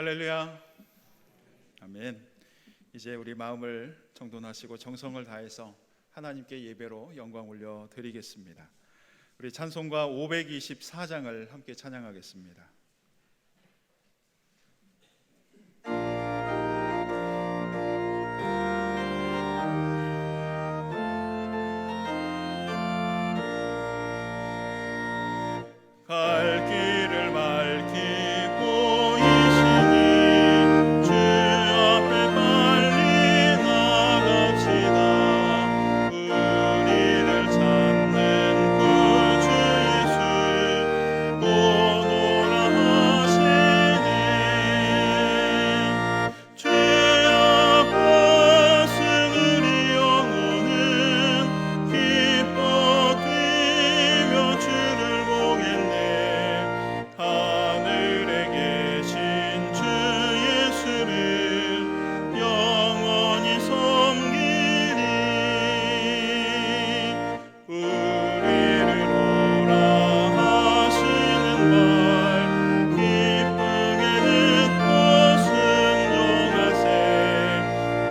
할렐루야. 아멘. 이제 우리 마음을 정돈하시고 정성을 다해서 하나님께 예배로 영광 올려 드리겠습니다. 우리 찬송가 524장을 함께 찬양하겠습니다. 갈 길을 맑히 보이시니 주 앞에 빨리 나갑시다. 우리를 찾는 구주 예수 곧 오라 하시네. 죄악 벗은 우리 영혼은 기뻐 뛰며 주를 보겠네. 하늘에 계신 주 예수를 영원히 섬기리. 우리를 오라 하시는 말 기쁘게 듣고 순종하세.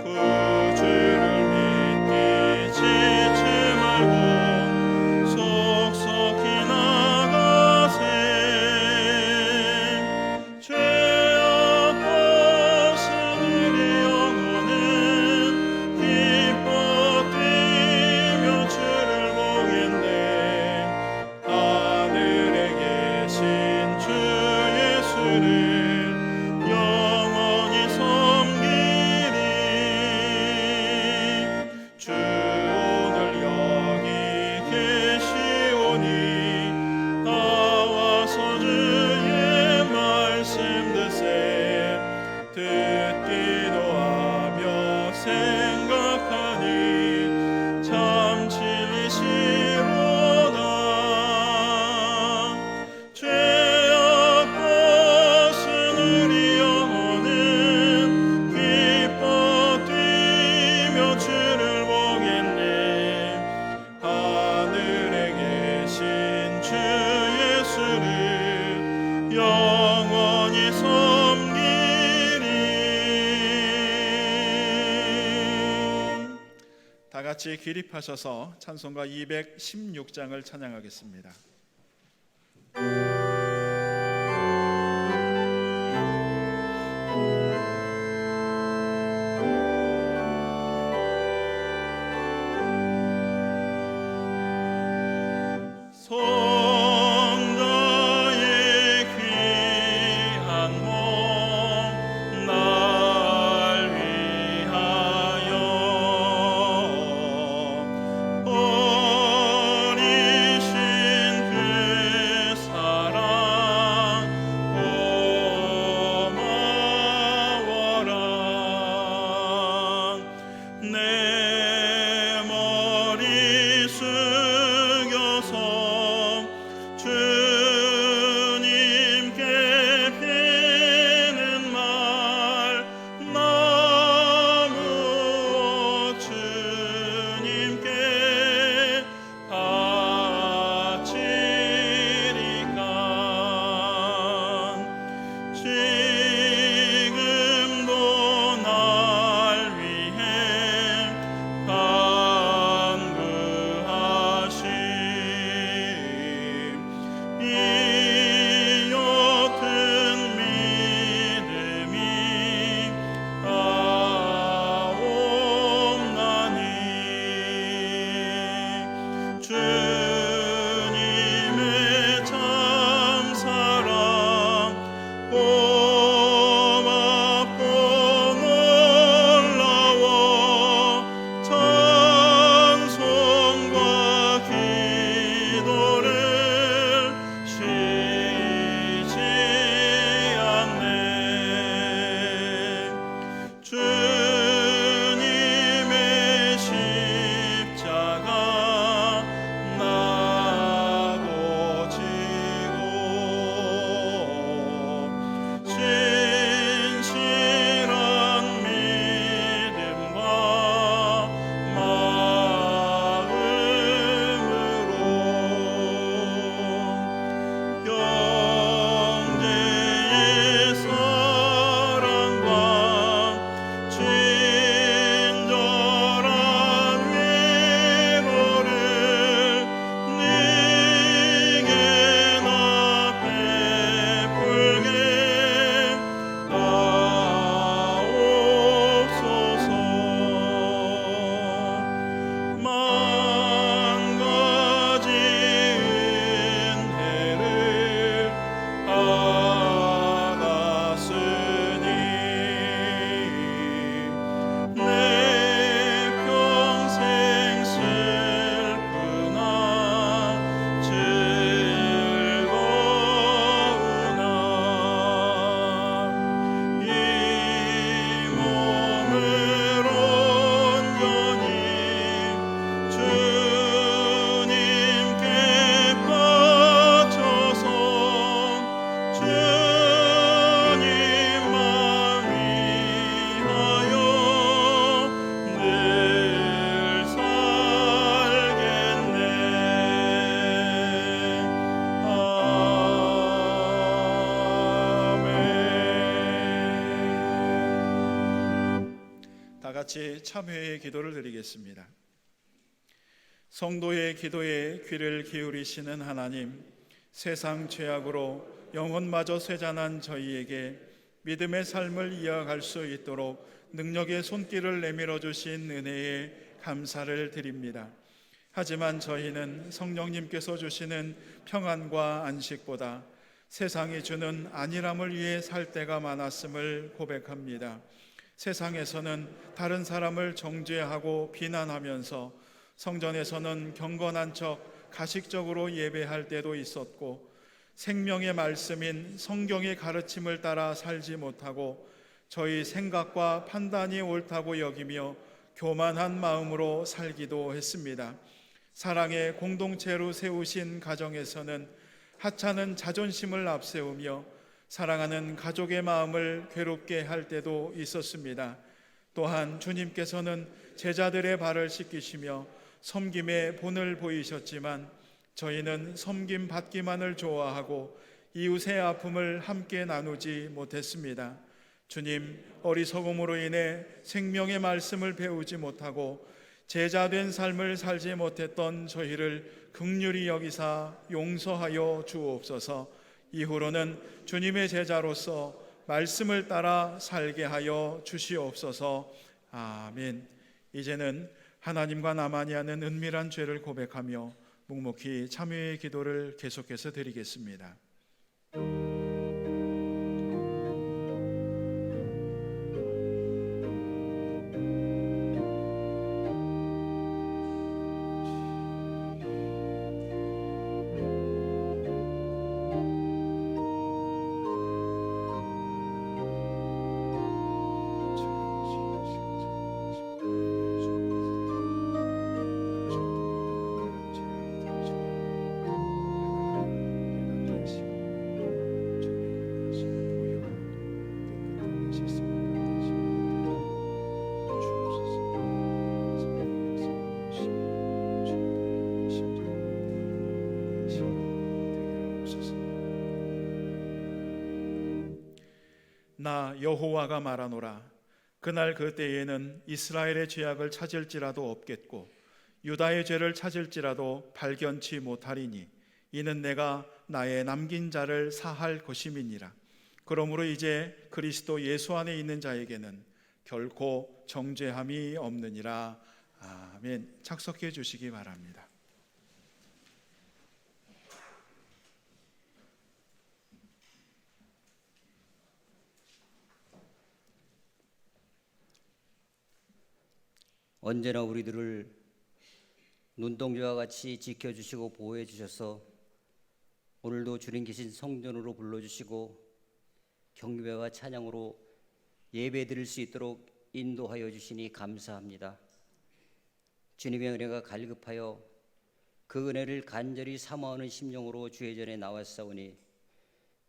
구주를 믿기 지치 말고 속속히 나가세. 죄악 벗은 우리 영혼은 기뻐 뛰며 주를 보겠네. 하늘에 계신 주 예수를 영원히 섬기리. 주 오늘 여기 계시오니 나와서 주의 말씀 듣세. 듣기도 하며 생각하니 참 진리시로다. 죄악 벗은 우리 영혼은 기뻐 뛰며 주를 보겠네. 하늘에 계신 주 예수를 영원히 섬기리. 다 같이 기립하셔서 찬송가 216장을 찬양하겠습니다. 성자의 귀한 몸 날 위하여 버리신 다 같이 참회의 기도를 드리겠습니다. 성도의 기도에 귀를 기울이시는 하나님, 세상 죄악으로 영혼마저 쇠잔한 저희에게 믿음의 삶을 이어갈 수 있도록 능력의 손길을 내밀어 주신 은혜에 감사를 드립니다. 하지만 저희는 성령님께서 주시는 평안과 안식보다 세상이 주는 안일함을 위해 살 때가 많았음을 고백합니다. 세상에서는 다른 사람을 정죄하고 비난하면서 성전에서는 경건한 척 가식적으로 예배할 때도 있었고, 생명의 말씀인 성경의 가르침을 따라 살지 못하고 저희 생각과 판단이 옳다고 여기며 교만한 마음으로 살기도 했습니다. 사랑의 공동체로 세우신 가정에서는 하찮은 자존심을 앞세우며 사랑하는 가족의 마음을 괴롭게 할 때도 있었습니다. 또한 주님께서는 제자들의 발을 씻기시며 섬김의 본을 보이셨지만 저희는 섬김 받기만을 좋아하고 이웃의 아픔을 함께 나누지 못했습니다. 주님, 어리석음으로 인해 생명의 말씀을 배우지 못하고 제자된 삶을 살지 못했던 저희를 긍휼히 여기사 용서하여 주옵소서. 이후로는 주님의 제자로서 말씀을 따라 살게 하여 주시옵소서. 아멘. 이제는 하나님과 나만이 아는 은밀한 죄를 고백하며 묵묵히 참회의 기도를 계속해서 드리겠습니다. 나 여호와가 말하노라. 그날 그 때에는 이스라엘의 죄악을 찾을지라도 없겠고 유다의 죄를 찾을지라도 발견치 못하리니 이는 내가 나의 남긴 자를 사할 것임이니라. 그러므로 이제 그리스도 예수 안에 있는 자에게는 결코 정죄함이 없느니라. 아멘. 착석해 주시기 바랍니다. 언제나 우리들을 눈동자와 같이 지켜주시고 보호해 주셔서 오늘도 주님 계신 성전으로 불러주시고 경배와 찬양으로 예배 드릴 수 있도록 인도하여 주시니 감사합니다. 주님의 은혜가 갈급하여 그 은혜를 간절히 사모하는 심령으로 주의 전에 나왔사오니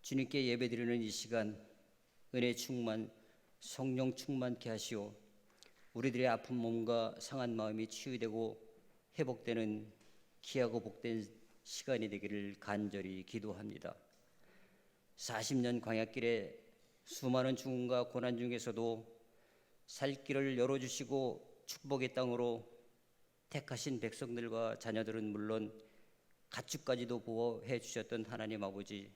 주님께 예배 드리는 이 시간 은혜 충만, 성령 충만케 하시오 우리들의 아픈 몸과 상한 마음이 치유되고 회복되는 귀하고 복된 시간이 되기를 간절히 기도합니다. 40년 광야길에 수많은 죽음과 고난 중에서도 살 길을 열어주시고 축복의 땅으로 택하신 백성들과 자녀들은 물론 가축까지도 보호해 주셨던 하나님 아버지,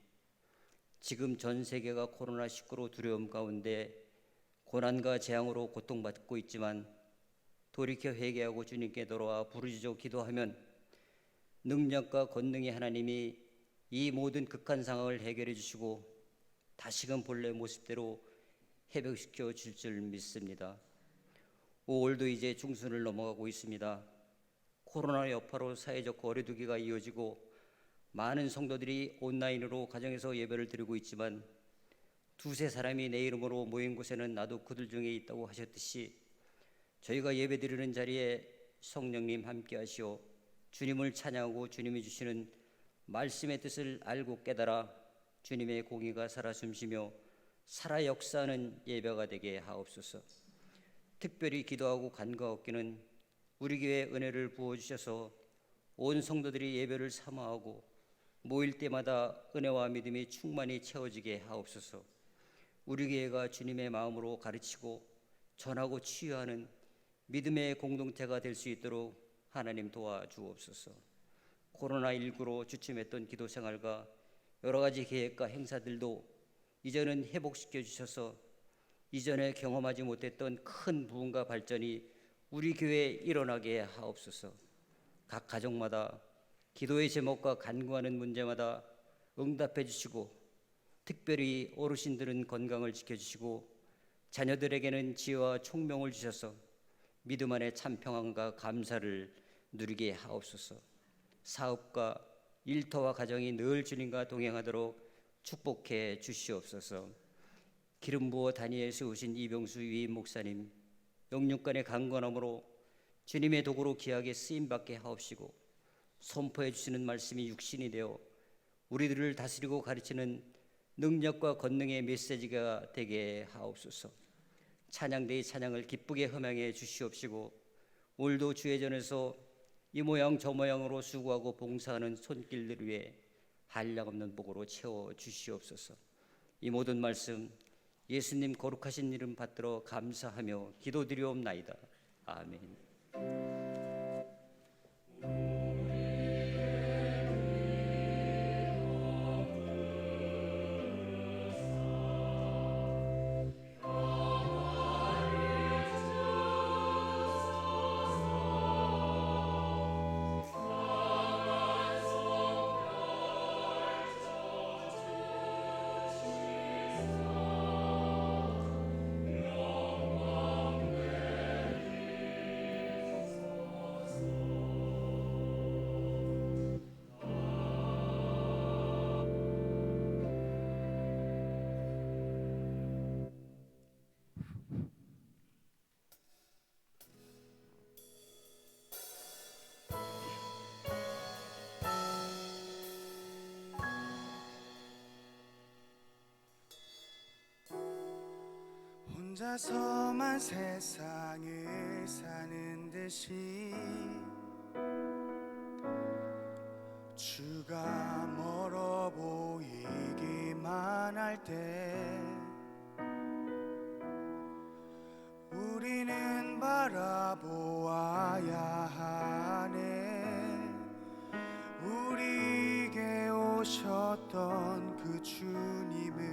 지금 전 세계가 코로나19로 두려움 가운데 고난과 재앙으로 고통받고 있지만 돌이켜 회개하고 주님께 돌아와 부르짖어 기도하면 능력과 권능의 하나님이 이 모든 극한 상황을 해결해 주시고 다시금 본래 모습대로 회복시켜 줄 줄 믿습니다. 5월도 이제 중순을 넘어가고 있습니다. 코로나 여파로 사회적 거리두기가 이어지고 많은 성도들이 온라인으로 가정에서 예배를 드리고 있지만 두세 사람이 내 이름으로 모인 곳에는 나도 그들 중에 있다고 하셨듯이 저희가 예배 드리는 자리에 성령님 함께 하시오 주님을 찬양하고 주님이 주시는 말씀의 뜻을 알고 깨달아 주님의 공의가 살아 숨쉬며 살아 역사하는 예배가 되게 하옵소서. 특별히 기도하고 간과 얻기는 우리 교회에 은혜를 부어주셔서 온 성도들이 예배를 사모하고 모일 때마다 은혜와 믿음이 충만히 채워지게 하옵소서. 우리 교회가 주님의 마음으로 가르치고 전하고 치유하는 믿음의 공동체가 될 수 있도록 하나님 도와주옵소서. 코로나19로 주춤했던 기도 생활과 여러 가지 계획과 행사들도 이제는 회복시켜 주셔서 이전에 경험하지 못했던 큰 부흥과 발전이 우리 교회에 일어나게 하옵소서. 각 가정마다 기도의 제목과 간구하는 문제마다 응답해 주시고, 특별히 어르신들은 건강을 지켜주시고 자녀들에게는 지혜와 총명을 주셔서 믿음 안에 참 평안과 감사를 누리게 하옵소서. 사업과 일터와 가정이 늘 주님과 동행하도록 축복해 주시옵소서. 기름 부어 다니엘 세우신 이병수 위임 목사님, 영육간의 강건함으로 주님의 도구로 귀하게 쓰임받게 하옵시고, 선포해 주시는 말씀이 육신이 되어 우리들을 다스리고 가르치는 능력과 권능의 메시지가 되게 하옵소서. 찬양대의 찬양을 기쁘게 흠양해 주시옵시고, 오늘도 주의 전에서 이 모양 저 모양으로 수고하고 봉사하는 손길들 위에 한량없는 복으로 채워 주시옵소서. 이 모든 말씀 예수님 거룩하신 이름 받들어 감사하며 기도드리옵나이다. 아멘. 혼자서만 세상을 사는 듯이 주가 멀어 보이기만 할 때 우리는 바라보아야 하네. 우리에게 오셨던 그 주님을,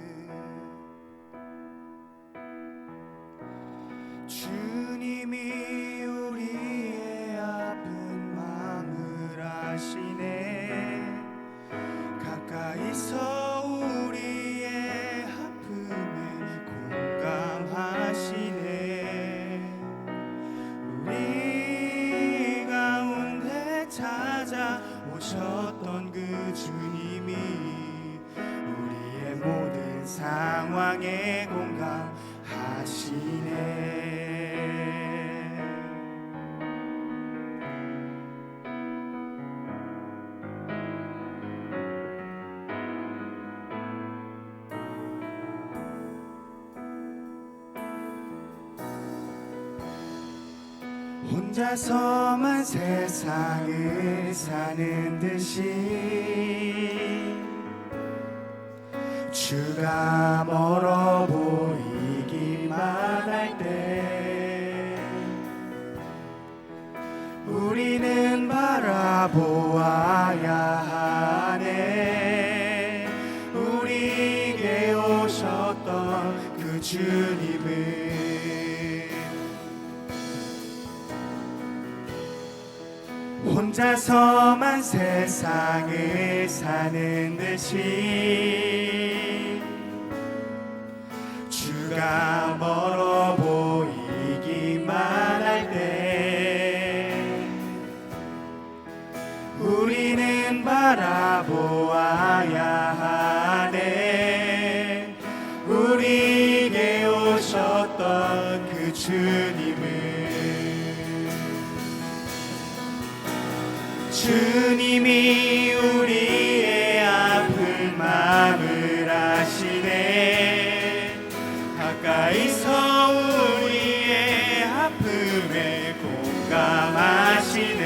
주님이 우리의 아픈 마음을 아시네. 가까이서 우리의 아픔에 공감하시네. 우리 가운데 찾아오셨던 그 주님이 우리의 모든 상황에 공감하시네. 혼자서만 세상을 사는 듯이 주가 멀어 보이기만 할 때 우리는 바라보아야 하네. 우리에게 오셨던 그 주님을, 혼자서만 세상을 사는 듯이 주가 멀어 보이기만 할 때 우리는 바라보아야 하네. 우리에게 오셨던 그 주님을, 주님이 우리의 아픈 마음을 아시네. 가까이서 우리의 아픔에 공감하시네.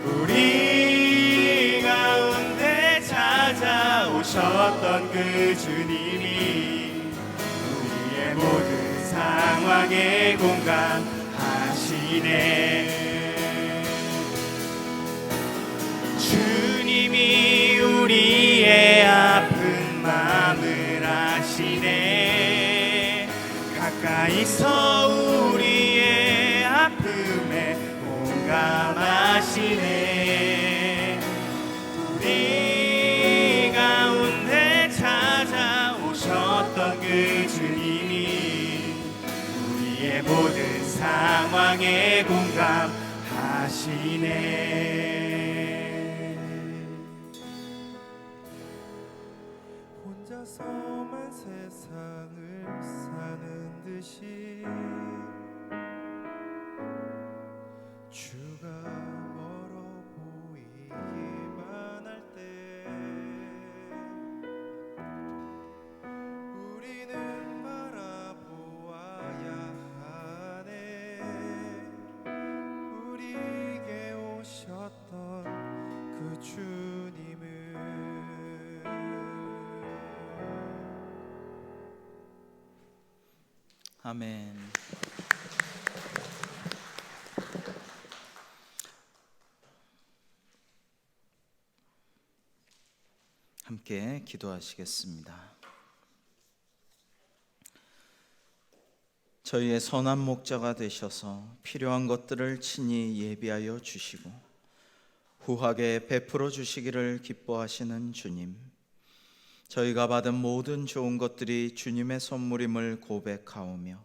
우리 가운데 찾아오셨던 그 주님이 우리의 모든 상황에 공감하시네. 주님이 우리의 아픈 마음을 아시네. 가까이서 우리의 아픔에 공감하시네. 우리 가운데 찾아오셨던 그 주님이 우리의 모든 상황에 공감하시네. 혼자서만 세상을 사는 듯이 주가 멀어 보이기만 할 때 우리는 바라보아야 하네. 우리에게 오셨던 그 주님을. 아멘. 함께 기도하시겠습니다. 저희의 선한 목자가 되셔서 필요한 것들을 친히 예비하여 주시고 후하게 베풀어 주시기를 기뻐하시는 주님, 저희가 받은 모든 좋은 것들이 주님의 선물임을 고백하오며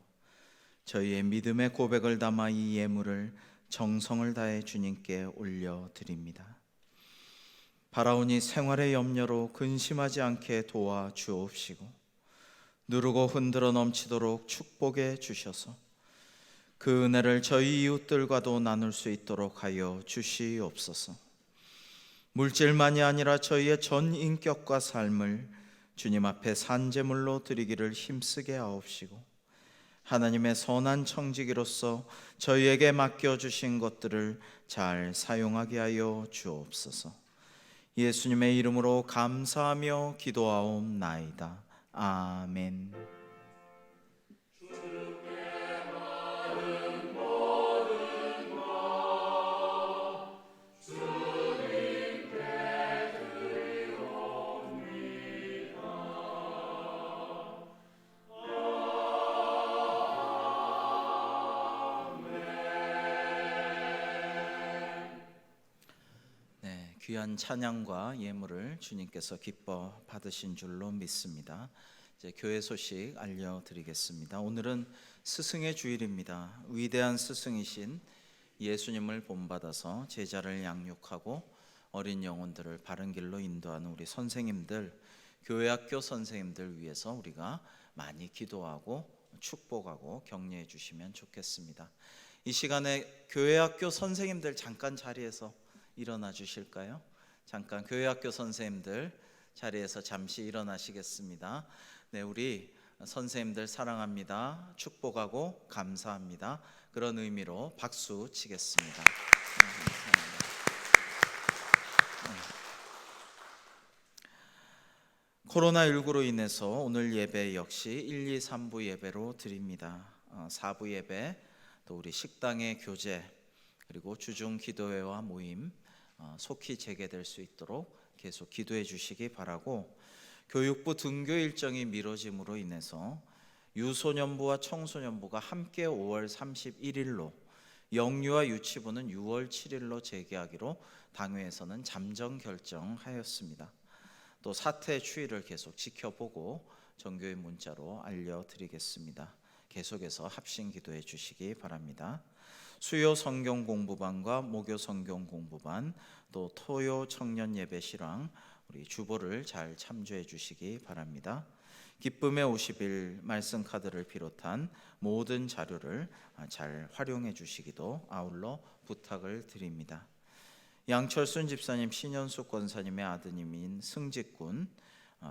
저희의 믿음의 고백을 담아 이 예물을 정성을 다해 주님께 올려드립니다. 바라오니 생활의 염려로 근심하지 않게 도와 주옵시고 누르고 흔들어 넘치도록 축복해 주셔서 그 은혜를 저희 이웃들과도 나눌 수 있도록 하여 주시옵소서. 물질만이 아니라 저희의 전 인격과 삶을 주님 앞에 산제물로 드리기를 힘쓰게 하옵시고 하나님의 선한 청지기로서 저희에게 맡겨주신 것들을 잘 사용하게 하여 주옵소서. 예수님의 이름으로 감사하며 기도하옵나이다. 아멘. 귀한 찬양과 예물을 주님께서 기뻐 받으신 줄로 믿습니다. 이제 교회 소식 알려드리겠습니다. 오늘은 스승의 주일입니다. 위대한 스승이신 예수님을 본받아서 제자를 양육하고 어린 영혼들을 바른 길로 인도하는 우리 선생님들, 교회학교 선생님들 위해서 우리가 많이 기도하고 축복하고 격려해 주시면 좋겠습니다. 이 시간에 교회학교 선생님들 잠깐 자리에서 일어나 주실까요? 잠깐 교회학교 선생님들 자리에서 잠시 일어나시겠습니다. 네, 우리 선생님들 사랑합니다. 축복하고 감사합니다. 그런 의미로 박수 치겠습니다. 코로나19로 인해서 오늘 예배 역시 1, 2, 3부 예배로 드립니다. 4부 예배, 또 우리 식당의 교제, 그리고 주중 기도회와 모임 속히 재개될 수 있도록 계속 기도해 주시기 바라고, 교육부 등교 일정이 미뤄짐으로 인해서 유소년부와 청소년부가 함께 5월 31일로, 영유아 유치부는 6월 7일로 재개하기로 당회에서는 잠정 결정하였습니다. 또 사태 추이를 계속 지켜보고 정교의 문자로 알려드리겠습니다. 계속해서 합심 기도해 주시기 바랍니다. 수요 성경 공부반과 목요 성경 공부반, 또 토요 청년 예배 실황, 우리 주보를 잘 참조해 주시기 바랍니다. 기쁨의 50일 말씀 카드를 비롯한 모든 자료를 잘 활용해 주시기도 아울러 부탁을 드립니다. 양철순 집사님, 신현숙 권사님의 아드님인 승직군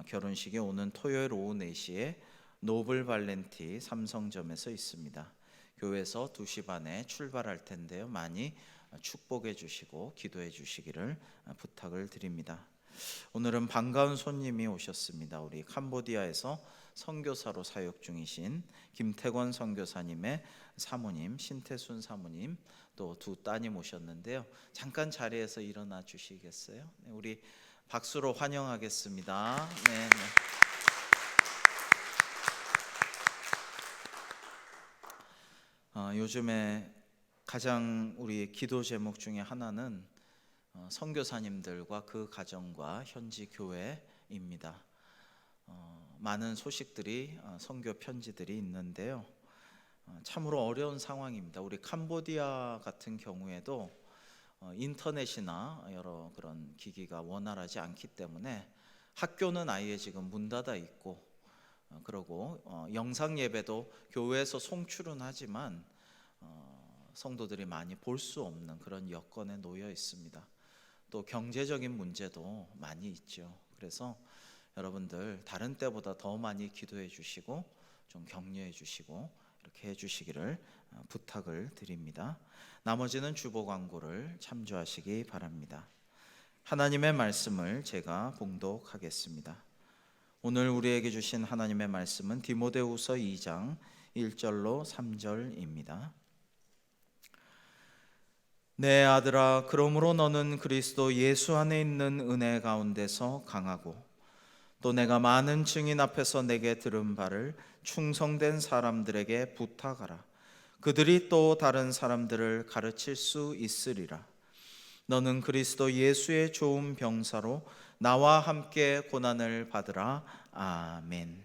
결혼식이 오는 토요일 오후 4시에 노블 발렌티 삼성점에서 있습니다. 교회에서 2시 반에 출발할 텐데요, 많이 축복해 주시고 기도해 주시기를 부탁을 드립니다. 오늘은 반가운 손님이 오셨습니다. 우리 캄보디아에서 선교사로 사역 중이신 김태권 선교사님의 사모님 신태순 사모님, 또 두 따님 오셨는데요. 잠깐 자리에서 일어나 주시겠어요? 네, 우리 박수로 환영하겠습니다. 네, 네. 요즘에 가장 우리 기도 제목 중에 하나는 선교사님들과 그 가정과 현지 교회입니다. 많은 소식들이 선교 편지들이 있는데요. 참으로 어려운 상황입니다. 우리 캄보디아 같은 경우에도 인터넷이나 여러 그런 기기가 원활하지 않기 때문에 학교는 아예 지금 문 닫아 있고, 그러고 영상 예배도 교회에서 송출은 하지만 성도들이 많이 볼 수 없는 그런 여건에 놓여 있습니다. 또 경제적인 문제도 많이 있죠. 그래서 여러분들 다른 때보다 더 많이 기도해 주시고 좀 격려해 주시고 이렇게 해 주시기를 부탁을 드립니다. 나머지는 주보 광고를 참조하시기 바랍니다. 하나님의 말씀을 제가 봉독하겠습니다. 오늘 우리에게 주신 하나님의 말씀은 디모데후서 2장 1절로 3절입니다. 내 아들아, 그러므로 너는 그리스도 예수 안에 있는 은혜 가운데서 강하고 또 내가 많은 증인 앞에서 내게 들은 바를 충성된 사람들에게 부탁하라. 그들이 또 다른 사람들을 가르칠 수 있으리라. 너는 그리스도 예수의 좋은 병사로 나와 함께 고난을 받으라. 아멘.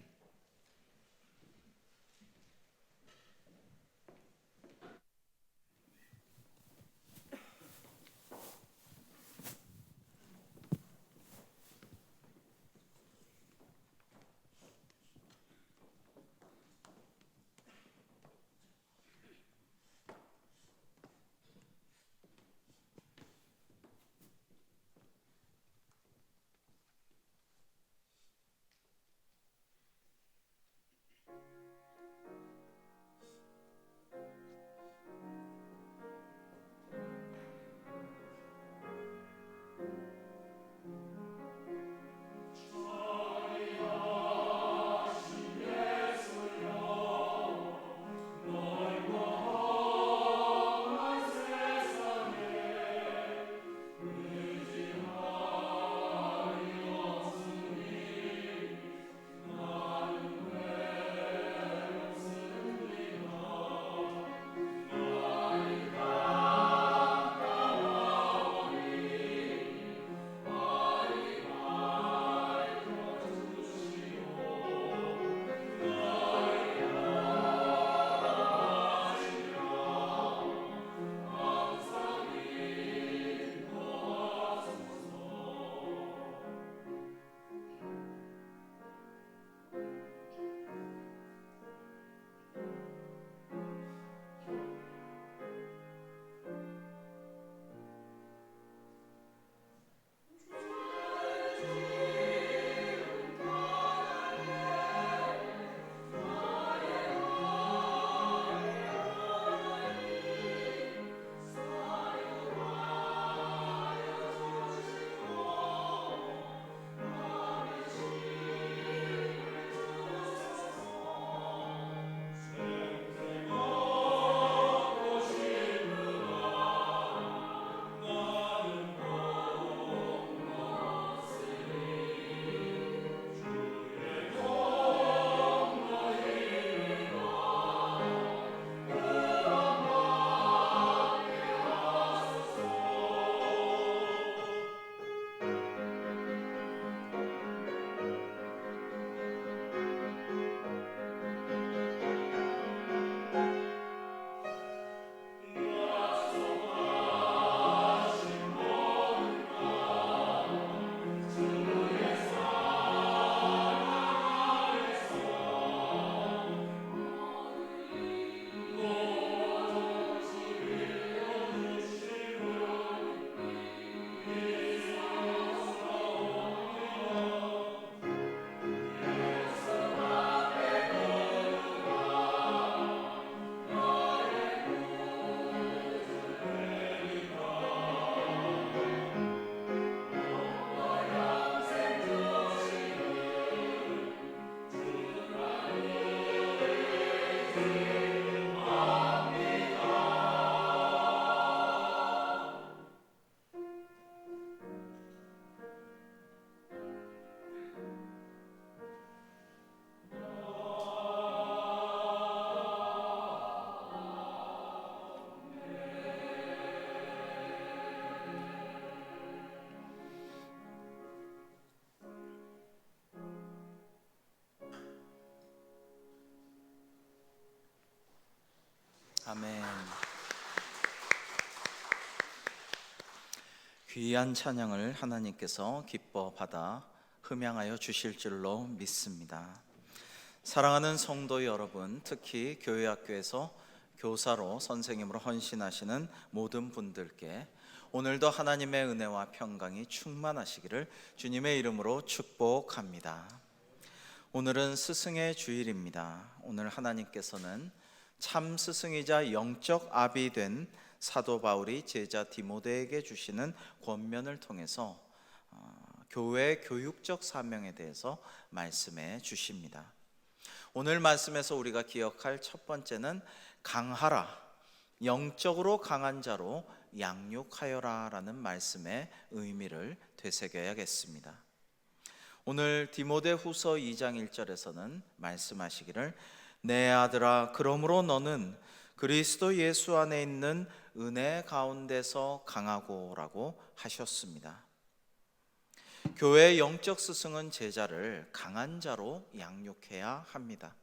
아멘. 귀한 찬양을 하나님께서 기뻐 받아 흠양하여 주실 줄로 믿습니다. 사랑하는 성도 여러분, 특히 교회학교에서 교사로 선생님으로 헌신하시는 모든 분들께 오늘도 하나님의 은혜와 평강이 충만하시기를 주님의 이름으로 축복합니다. 오늘은 스승의 주일입니다. 오늘 하나님께서는 참 스승이자 영적 아비 된 사도 바울이 제자 디모데에게 주시는 권면을 통해서 교회의 교육적 사명에 대해서 말씀해 주십니다. 오늘 말씀에서 우리가 기억할 첫 번째는 강하라, 영적으로 강한 자로 양육하여라 라는 말씀의 의미를 되새겨야겠습니다. 오늘 디모데 후서 2장 1절에서는 말씀하시기를 내 아들아 그러므로 너는 그리스도 예수 안에 있는 은혜 가운데서 강하고 라고 하셨습니다. 교회의 영적 스승은 제자를 강한 자로 양육해야 합니다.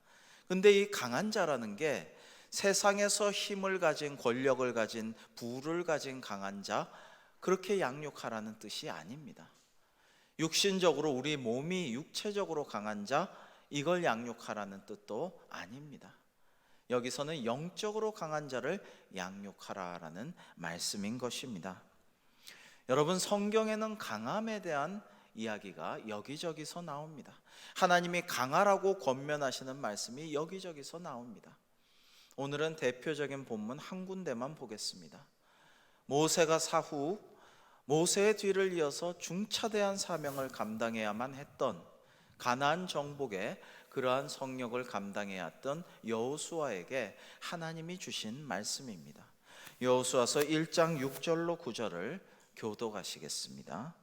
근데 이 강한 자라는 게 세상에서 힘을 가진, 권력을 가진, 부를 가진 강한 자, 그렇게 양육하라는 뜻이 아닙니다. 육신적으로 우리 몸이 육체적으로 강한 자, 이걸 양육하라는 뜻도 아닙니다. 여기서는 영적으로 강한 자를 양육하라라는 말씀인 것입니다. 여러분, 성경에는 강함에 대한 이야기가 여기저기서 나옵니다. 하나님이 강하라고 권면하시는 말씀이 여기저기서 나옵니다. 오늘은 대표적인 본문 한 군데만 보겠습니다. 모세가 사후 모세의 뒤를 이어서 중차대한 사명을 감당해야만 했던 가나안 정복의 그러한 성역을 감당해야 했던 여호수아에게 하나님이 주신 말씀입니다. 여호수아서 1장 6절로 9절을 교독하시겠습니다.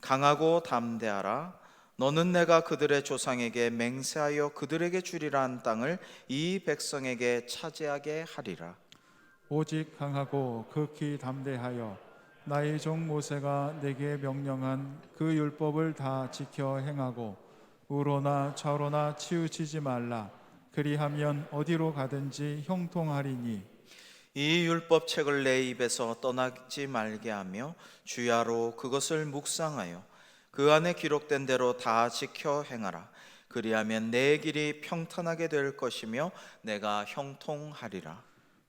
강하고 담대하라. 너는 내가 그들의 조상에게 맹세하여 그들에게 주리라 한 땅을 이 백성에게 차지하게 하리라. 오직 강하고 극히 담대하여 나의 종 모세가 내게 명령한 그 율법을 다 지켜 행하고 우로나 좌로나 치우치지 말라. 그리하면 어디로 가든지 형통하리니 이 율법책을 내 입에서 떠나지 말게 하며 주야로 그것을 묵상하여 그 안에 기록된 대로 다 지켜 행하라. 그리하면 내 길이 평탄하게 될 것이며 내가 형통하리라.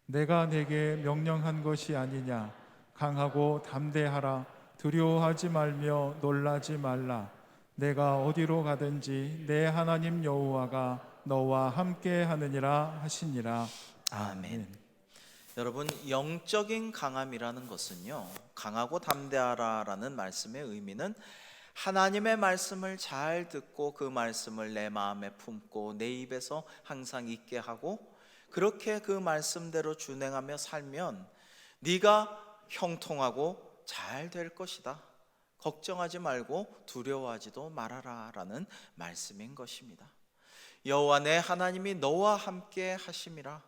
내가 내게 명령한 것이 아니냐. 강하고 담대하라. 두려워하지 말며 놀라지 말라. 내가 어디로 가든지 내 하나님 여호와가 너와 함께 하느니라 하시니라. 아멘. 여러분, 영적인 강함이라는 것은요, 강하고 담대하라라는 말씀의 의미는 하나님의 말씀을 잘 듣고 그 말씀을 내 마음에 품고 내 입에서 항상 있게 하고 그렇게 그 말씀대로 준행하며 살면 네가 형통하고 잘 될 것이다. 걱정하지 말고 두려워하지도 말아라 라는 말씀인 것입니다. 여호와 내 하나님이 너와 함께 하심이라.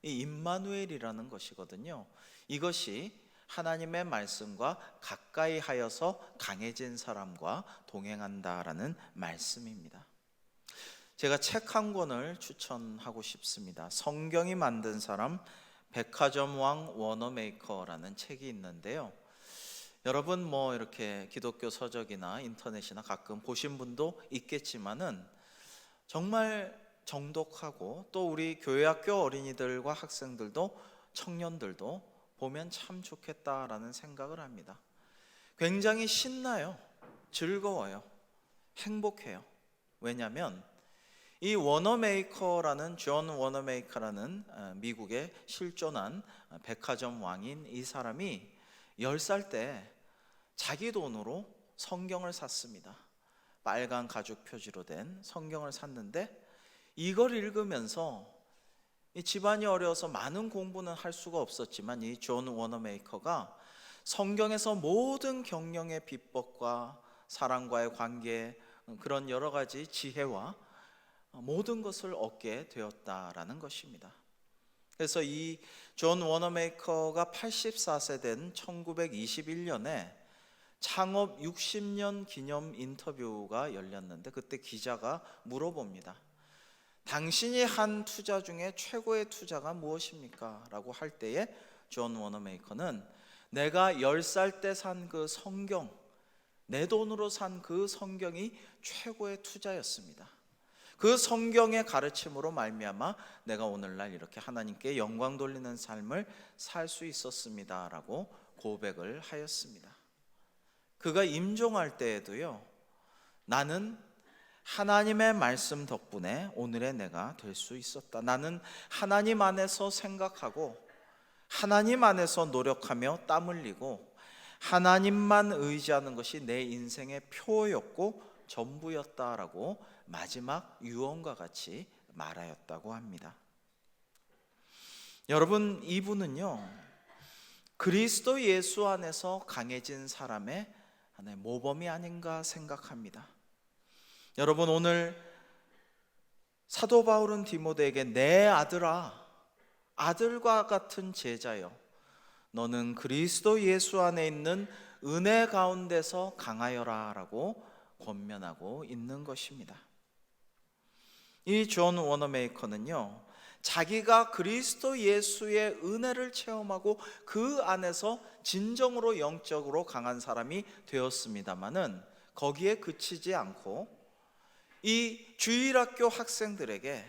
이 임마누엘이라는 것이거든요. 이것이 하나님의 말씀과 가까이 하여서 강해진 사람과 동행한다라는 말씀입니다. 제가 책 한 권을 추천하고 싶습니다. 성경이 만든 사람, 백화점 왕 워너메이커라는 책이 있는데요. 여러분 뭐 이렇게 기독교 서적이나 인터넷이나 가끔 보신 분도 있겠지만은 정말 정독하고 또 우리 교회학교 어린이들과 학생들도 청년들도 보면 참 좋겠다라는 생각을 합니다. 굉장히 신나요. 즐거워요. 행복해요. 왜냐하면 이 워너메이커라는 존 워너메이커라는 미국의 실존한 백화점 왕인 이 사람이 10살 때 자기 돈으로 성경을 샀습니다. 빨간 가죽 표지로 된 성경을 샀는데 이걸 읽으면서 이 집안이 어려워서 많은 공부는 할 수가 없었지만 이 존 워너메이커가 성경에서 모든 경영의 비법과 사람과의 관계, 그런 여러 가지 지혜와 모든 것을 얻게 되었다라는 것입니다. 그래서 이 존 워너메이커가 84세 된 1921년에 창업 60년 기념 인터뷰가 열렸는데 그때 기자가 물어봅니다. 당신이 한 투자 중에 최고의 투자가 무엇입니까? 라고 할 때에 존 워너메이커는 내가 10살 때 산 그 성경, 내 돈으로 산 그 성경이 최고의 투자였습니다. 그 성경의 가르침으로 말미암아 내가 오늘날 이렇게 하나님께 영광 돌리는 삶을 살 수 있었습니다 라고 고백을 하였습니다. 그가 임종할 때에도요, 나는 하나님의 말씀 덕분에 오늘의 내가 될 수 있었다. 나는 하나님 안에서 생각하고 하나님 안에서 노력하며 땀 흘리고 하나님만 의지하는 것이 내 인생의 표였고 전부였다라고 마지막 유언과 같이 말하였다고 합니다. 여러분, 이분은요, 그리스도 예수 안에서 강해진 사람의 하나의 모범이 아닌가 생각합니다. 여러분, 오늘 사도 바울은 디모데에게 내 아들아, 아들과 같은 제자여, 너는 그리스도 예수 안에 있는 은혜 가운데서 강하여라 라고 권면하고 있는 것입니다. 이 존 워너메이커는요, 자기가 그리스도 예수의 은혜를 체험하고 그 안에서 진정으로 영적으로 강한 사람이 되었습니다마는 거기에 그치지 않고 이 주일학교 학생들에게,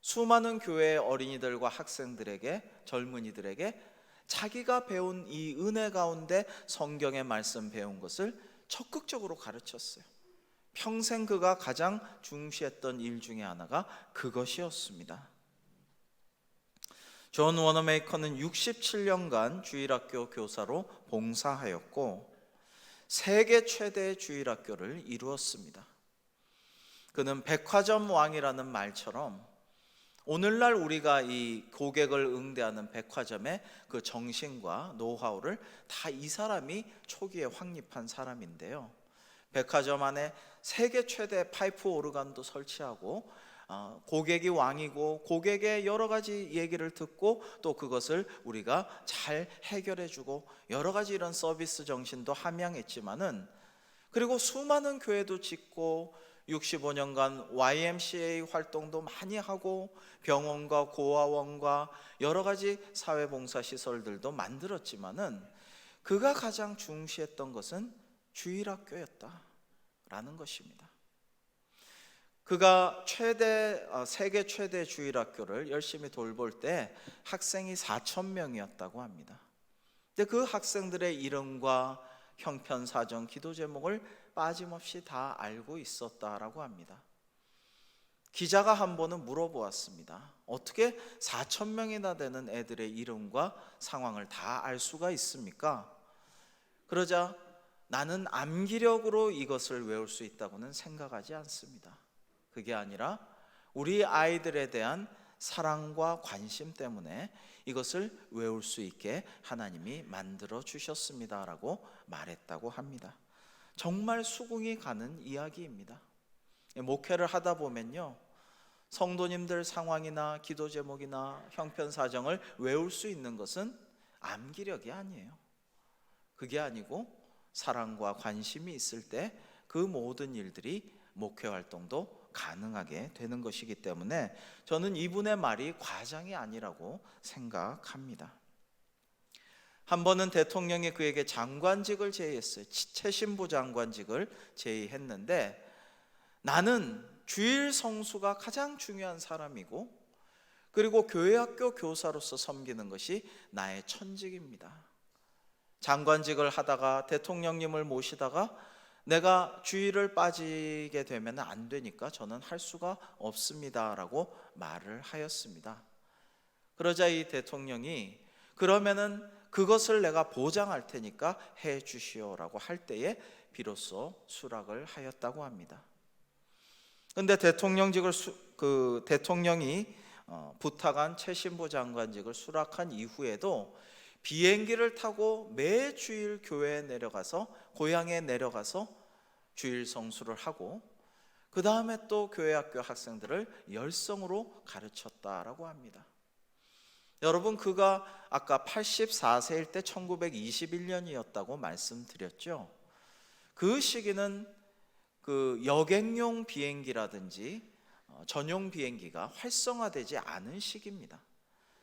수많은 교회의 어린이들과 학생들에게, 젊은이들에게 자기가 배운 이 은혜 가운데 성경의 말씀 배운 것을 적극적으로 가르쳤어요. 평생 그가 가장 중시했던 일 중에 하나가 그것이었습니다. 존 워너메이커는 67년간 주일학교 교사로 봉사하였고 세계 최대의 주일학교를 이루었습니다. 그는 백화점 왕이라는 말처럼 오늘날 우리가 이 고객을 응대하는 백화점의 그 정신과 노하우를 다 이 사람이 초기에 확립한 사람인데요, 백화점 안에 세계 최대 파이프 오르간도 설치하고 고객이 왕이고 고객의 여러 가지 얘기를 듣고 또 그것을 우리가 잘 해결해주고 여러 가지 이런 서비스 정신도 함양했지만은, 그리고 수많은 교회도 짓고 65년간 YMCA 활동도 많이 하고 병원과 고아원과 여러 가지 사회봉사시설들도 만들었지만은 그가 가장 중시했던 것은 주일학교였다라는 것입니다. 그가 세계 최대 주일학교를 열심히 돌볼 때 학생이 4,000명이었다고 합니다. 근데 그 학생들의 이름과 형편, 사정, 기도 제목을 빠짐없이 다 알고 있었다라고 합니다. 기자가 한 번은 물어보았습니다. 어떻게 4,000명이나 되는 애들의 이름과 상황을 다 알 수가 있습니까? 그러자 나는 암기력으로 이것을 외울 수 있다고는 생각하지 않습니다. 그게 아니라 우리 아이들에 대한 사랑과 관심 때문에 이것을 외울 수 있게 하나님이 만들어 주셨습니다라고 말했다고 합니다. 정말 수긍이 가는 이야기입니다. 목회를 하다 보면요, 성도님들 상황이나 기도 제목이나 형편 사정을 외울 수 있는 것은 암기력이 아니에요. 그게 아니고 사랑과 관심이 있을 때 그 모든 일들이 목회 활동도 가능하게 되는 것이기 때문에 저는 이분의 말이 과장이 아니라고 생각합니다. 한 번은 대통령이 그에게 장관직을 제의했어요. 최신부 장관직을 제의했는데, 나는 주일 성수가 가장 중요한 사람이고 그리고 교회학교 교사로서 섬기는 것이 나의 천직입니다. 장관직을 하다가 대통령님을 모시다가 내가 주일을 빠지게 되면 안 되니까 저는 할 수가 없습니다라고 말을 하였습니다. 그러자 이 대통령이 그러면은 그것을 내가 보장할 테니까 해 주시오라고 할 때에 비로소 수락을 하였다고 합니다. 그런데 대통령이 부탁한 최신부 장관직을 수락한 이후에도 비행기를 타고 매 주일 교회에 내려가서, 고향에 내려가서 주일 성수를 하고 그 다음에 또 교회학교 학생들을 열성으로 가르쳤다라고 합니다. 여러분, 그가 아까 84세일 때 1921년이었다고 말씀드렸죠. 그 시기는 그 여객용 비행기라든지 전용 비행기가 활성화되지 않은 시기입니다.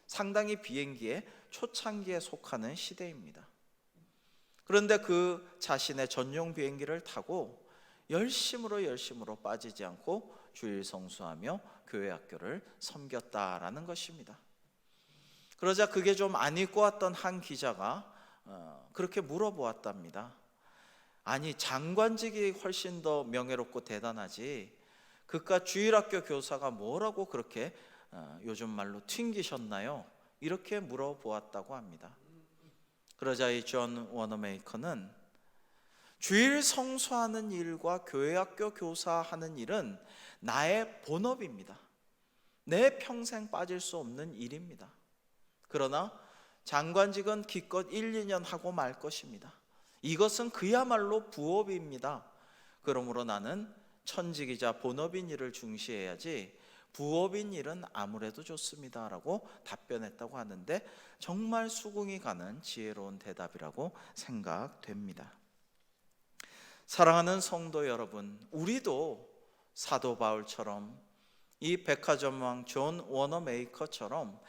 상당히 비행기의 초창기에 속하는 시대입니다. 그런데 그 자신의 전용 비행기를 타고 열심으로 빠지지 않고 주일 성수하며 교회 학교를 섬겼다라는 것입니다. 그러자 그게 좀 안 입고 왔던 한 기자가 그렇게 물어보았답니다. 아니, 장관직이 훨씬 더 명예롭고 대단하지 그깟 주일학교 교사가 뭐라고 그렇게 요즘 말로 튕기셨나요? 이렇게 물어보았다고 합니다. 그러자 이 존 워너메이커는 주일 성수하는 일과 교회학교 교사하는 일은 나의 본업입니다. 내 평생 빠질 수 없는 일입니다. 그러나 장관직은 기껏 1, 2년 하고 말 것입니다. 이것은 그야말로 부업입니다. 그러므로 나는 천직이자 본업인 일을 중시해야지 부업인 일은 아무래도 좋습니다 라고 답변했다고 하는데, 정말 수긍이 가는 지혜로운 대답이라고 생각됩니다. 사랑하는 성도 여러분, 우리도 사도 바울처럼 이 백화점왕 존 워너메이커처럼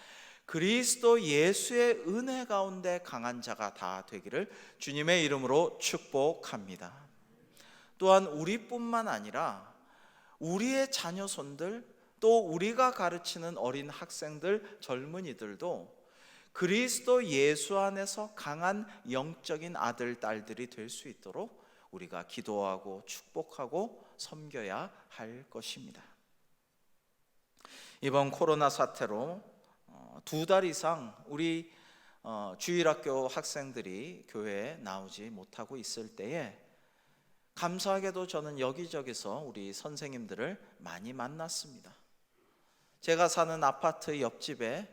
그리스도 예수의 은혜 가운데 강한 자가 다 되기를 주님의 이름으로 축복합니다. 또한 우리뿐만 아니라 우리의 자녀손들, 또 우리가 가르치는 어린 학생들, 젊은이들도 그리스도 예수 안에서 강한 영적인 아들, 딸들이 될 수 있도록 우리가 기도하고 축복하고 섬겨야 할 것입니다. 이번 코로나 사태로 2달 이상 우리 주일학교 학생들이 교회에 나오지 못하고 있을 때에 감사하게도 저는 여기저기서 우리 선생님들을 많이 만났습니다. 제가 사는 아파트 옆집에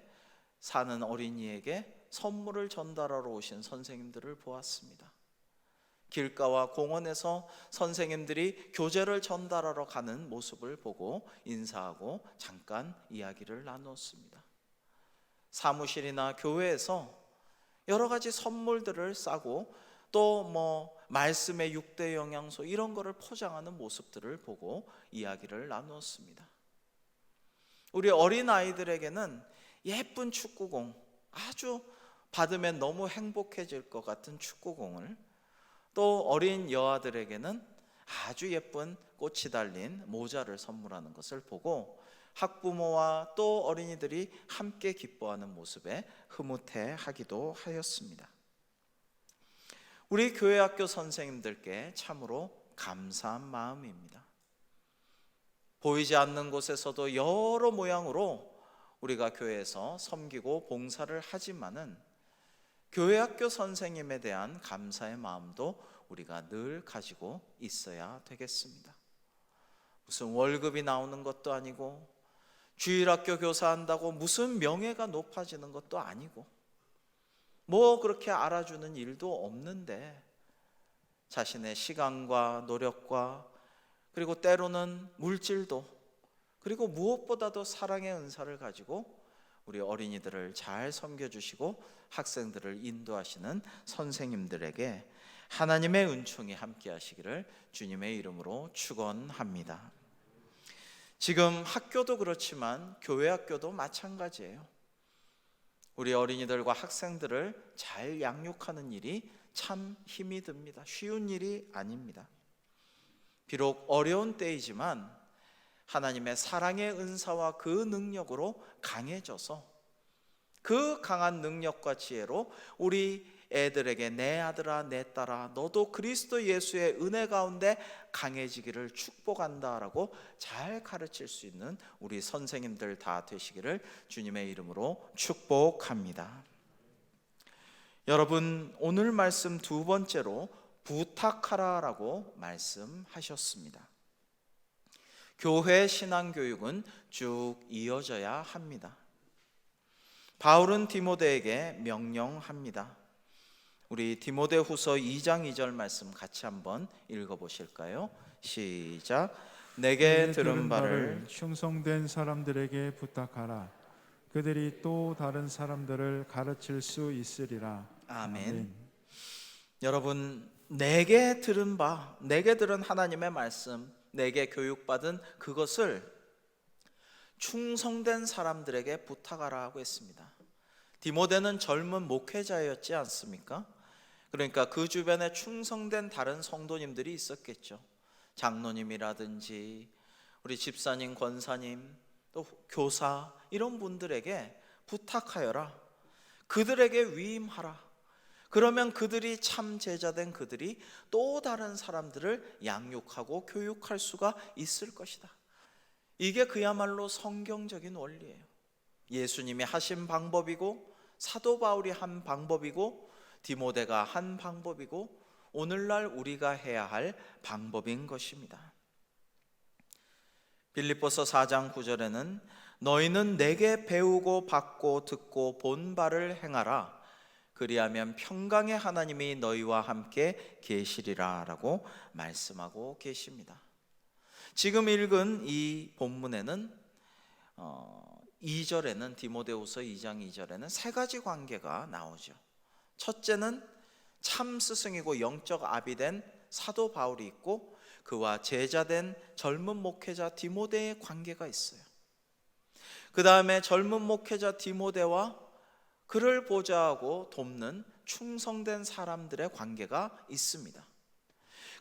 사는 어린이에게 선물을 전달하러 오신 선생님들을 보았습니다. 길가와 공원에서 선생님들이 교재를 전달하러 가는 모습을 보고 인사하고 잠깐 이야기를 나눴습니다. 사무실이나 교회에서 여러 가지 선물들을 싸고 또 말씀의 6대 영양소 이런 거를 포장하는 모습들을 보고 이야기를 나누었습니다. 우리 어린 아이들에게는 예쁜 축구공, 아주 받으면 너무 행복해질 것 같은 축구공을, 또 어린 여아들에게는 아주 예쁜 꽃이 달린 모자를 선물하는 것을 보고 학부모와 또 어린이들이 함께 기뻐하는 모습에 흐뭇해하기도 하였습니다. 우리 교회학교 선생님들께 참으로 감사한 마음입니다. 보이지 않는 곳에서도 여러 모양으로 우리가 교회에서 섬기고 봉사를 하지만은 교회학교 선생님에 대한 감사의 마음도 우리가 늘 가지고 있어야 되겠습니다. 무슨 월급이 나오는 것도 아니고 주일학교 교사한다고 무슨 명예가 높아지는 것도 아니고 그렇게 알아주는 일도 없는데 자신의 시간과 노력과 그리고 때로는 물질도, 그리고 무엇보다도 사랑의 은사를 가지고 우리 어린이들을 잘 섬겨주시고 학생들을 인도하시는 선생님들에게 하나님의 은총이 함께 하시기를 주님의 이름으로 축원합니다. 지금 학교도 그렇지만 교회 학교도 마찬가지예요. 우리 어린이들과 학생들을 잘 양육하는 일이 참 힘이 듭니다. 쉬운 일이 아닙니다. 비록 어려운 때이지만 하나님의 사랑의 은사와 그 능력으로 강해져서 그 강한 능력과 지혜로 우리 애들에게 내 아들아 내 딸아 너도 그리스도 예수의 은혜 가운데 강해지기를 축복한다라고 잘 가르칠 수 있는 우리 선생님들 다 되시기를 주님의 이름으로 축복합니다. 여러분, 오늘 말씀 두 번째로 부탁하라라고 말씀하셨습니다. 교회 신앙교육은 쭉 이어져야 합니다. 바울은 디모데에게 명령합니다. 우리 디모데후서 2장 2절 말씀 같이 한번 읽어보실까요? 시작. 내게 들은 바를 충성된 사람들에게 부탁하라. 그들이 또 다른 사람들을 가르칠 수 있으리라. 아멘. 여러분, 내게 들은 하나님의 말씀, 내게 교육받은 그것을 충성된 사람들에게 부탁하라 하고 했습니다. 디모데는 젊은 목회자였지 않습니까? 그러니까 그 주변에 충성된 다른 성도님들이 있었겠죠. 장로님이라든지 우리 집사님, 권사님, 또 교사 이런 분들에게 부탁하여라. 그들에게 위임하라. 그러면 그들이 참 제자된 그들이 또 다른 사람들을 양육하고 교육할 수가 있을 것이다. 이게 그야말로 성경적인 원리예요. 예수님이 하신 방법이고 사도 바울이 한 방법이고 디모데가 한 방법이고 오늘날 우리가 해야 할 방법인 것입니다. 빌립보서 4장 9절에는 너희는 내게 배우고 받고 듣고 본 바를 행하라. 그리하면 평강의 하나님이 너희와 함께 계시리라 라고 말씀하고 계십니다. 지금 읽은 이 본문에는 2절에는 디모데후서 2장 2절에는 세 가지 관계가 나오죠. 첫째는 참 스승이고 영적 아비 된 사도 바울이 있고 그와 제자된 젊은 목회자 디모데의 관계가 있어요. 그 다음에 젊은 목회자 디모데와 그를 보좌하고 돕는 충성된 사람들의 관계가 있습니다.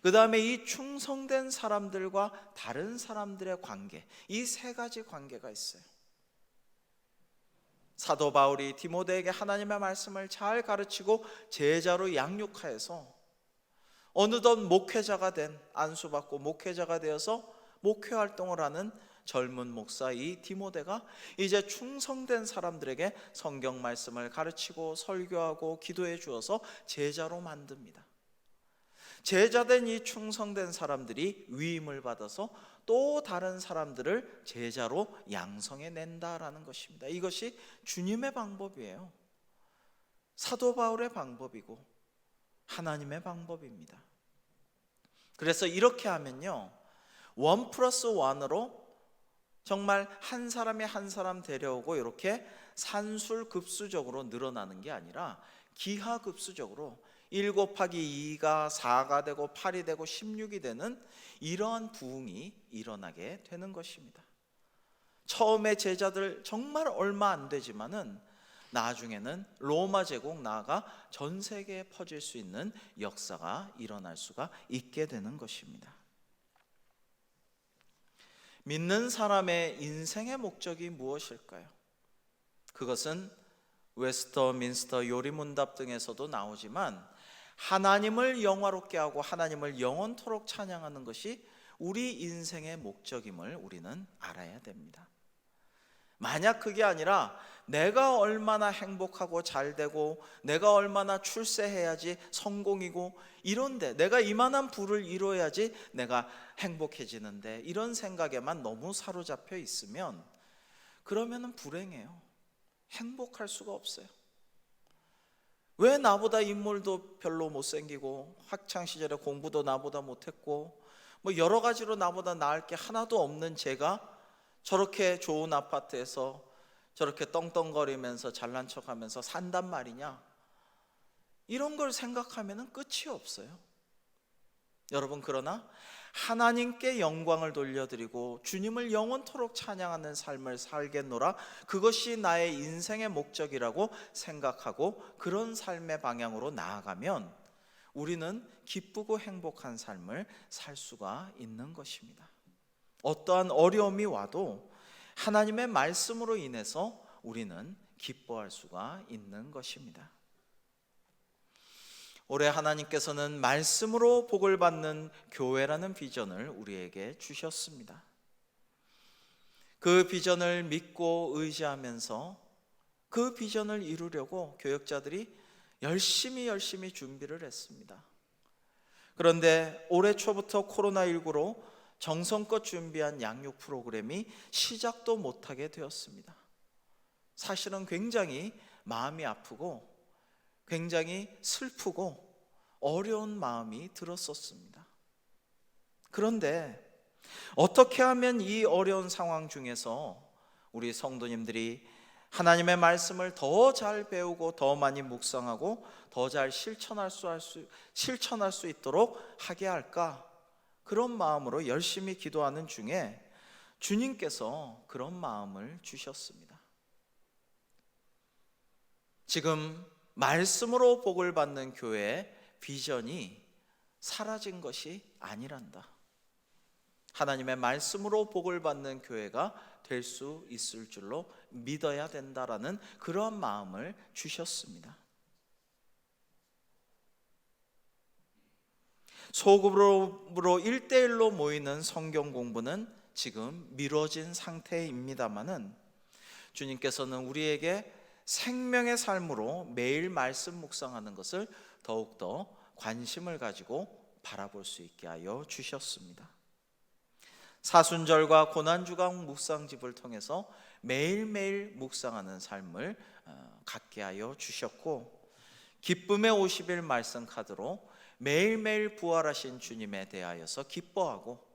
그 다음에 이 충성된 사람들과 다른 사람들의 관계, 이 세 가지 관계가 있어요. 사도 바울이 디모데에게 하나님의 말씀을 잘 가르치고 제자로 양육하여서 어느덧 목회자가 된, 안수받고 목회자가 되어서 목회 활동을 하는 젊은 목사 이 디모데가 이제 충성된 사람들에게 성경 말씀을 가르치고 설교하고 기도해 주어서 제자로 만듭니다. 제자된 이 충성된 사람들이 위임을 받아서 또 다른 사람들을 제자로 양성해 낸다라는 것입니다. 이것이 주님의 방법이에요. 사도 바울의 방법이고 하나님의 방법입니다. 그래서 이렇게 하면요, 1+1으로 정말 한 사람이 한 사람 데려오고 이렇게 산술급수적으로 늘어나는 게 아니라 기하급수적으로 1 곱하기 2가 4가 되고 8이 되고 16이 되는 이러한 부흥이 일어나게 되는 것입니다. 처음에 제자들 정말 얼마 안 되지만은 나중에는 로마 제국 나아가 전 세계에 퍼질 수 있는 역사가 일어날 수가 있게 되는 것입니다. 믿는 사람의 인생의 목적이 무엇일까요? 그것은 웨스터민스터 요리문답 등에서도 나오지만 하나님을 영화롭게 하고 하나님을 영원토록 찬양하는 것이 우리 인생의 목적임을 우리는 알아야 됩니다. 만약 그게 아니라 내가 얼마나 행복하고 잘되고 내가 얼마나 출세해야지 성공이고 이런데 내가 이만한 부를 이뤄야지 내가 행복해지는데 이런 생각에만 너무 사로잡혀 있으면 그러면은 불행해요. 행복할 수가 없어요. 왜 나보다 인물도 별로 못생기고 학창시절에 공부도 나보다 못했고 뭐 여러 가지로 나보다 나을 게 하나도 없는 제가 저렇게 좋은 아파트에서 저렇게 떵떵거리면서 잘난 척하면서 산단 말이냐? 이런 걸 생각하면 끝이 없어요. 여러분, 그러나 하나님께 영광을 돌려드리고 주님을 영원토록 찬양하는 삶을 살겠노라, 그것이 나의 인생의 목적이라고 생각하고 그런 삶의 방향으로 나아가면 우리는 기쁘고 행복한 삶을 살 수가 있는 것입니다. 어떠한 어려움이 와도 하나님의 말씀으로 인해서 우리는 기뻐할 수가 있는 것입니다. 올해 하나님께서는 말씀으로 복을 받는 교회라는 비전을 우리에게 주셨습니다. 그 비전을 믿고 의지하면서 그 비전을 이루려고 교역자들이 열심히 준비를 했습니다. 그런데 올해 초부터 코로나19로 정성껏 준비한 양육 프로그램이 시작도 못하게 되었습니다. 사실은 굉장히 마음이 아프고 굉장히 슬프고 어려운 마음이 들었었습니다. 그런데 어떻게 하면 이 어려운 상황 중에서 우리 성도님들이 하나님의 말씀을 더 잘 배우고 더 많이 묵상하고 더 잘 실천할 수 있도록 하게 할까? 그런 마음으로 열심히 기도하는 중에 주님께서 그런 마음을 주셨습니다. 지금 말씀으로 복을 받는 교회의 비전이 사라진 것이 아니란다. 하나님의 말씀으로 복을 받는 교회가 될 수 있을 줄로 믿어야 된다라는 그러한 마음을 주셨습니다. 소그룹으로 1대1로 모이는 성경 공부는 지금 미뤄진 상태입니다마는 주님께서는 우리에게 생명의 삶으로 매일 말씀 묵상하는 것을 더욱더 관심을 가지고 바라볼 수 있게 하여 주셨습니다. 사순절과 고난주간 묵상집을 통해서 매일매일 묵상하는 삶을 갖게 하여 주셨고, 기쁨의 50일 말씀 카드로 매일매일 부활하신 주님에 대하여서 기뻐하고